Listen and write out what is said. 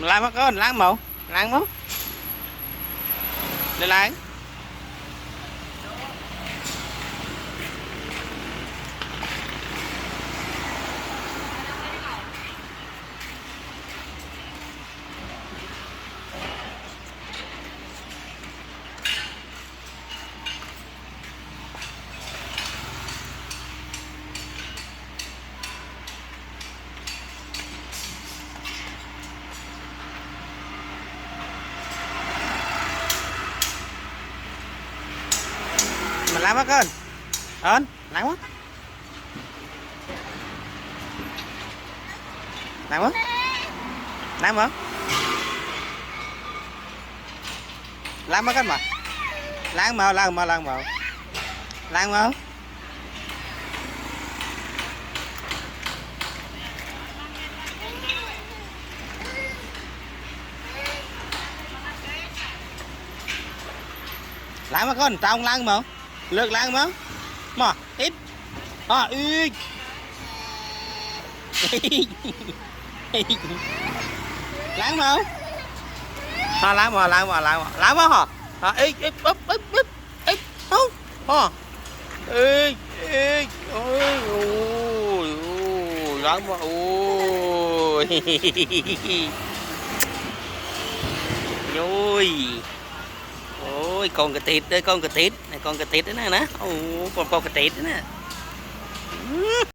Làm mất con láng màu láng mất để láng mình làm mất con ơn láng mất láng mất láng mất láng mất con mà láng màu láng màu láng màu láng màu láng mất con tao không láng màu lược láng màu mà ít ý láng màu láng màu láng màu láng màu láng màu ít ít búp búp búp ít không ôi láng màu ôi ôi con cà tịt đây con cà tịt này con cà tịt đấy nè con cà tịt đấy nè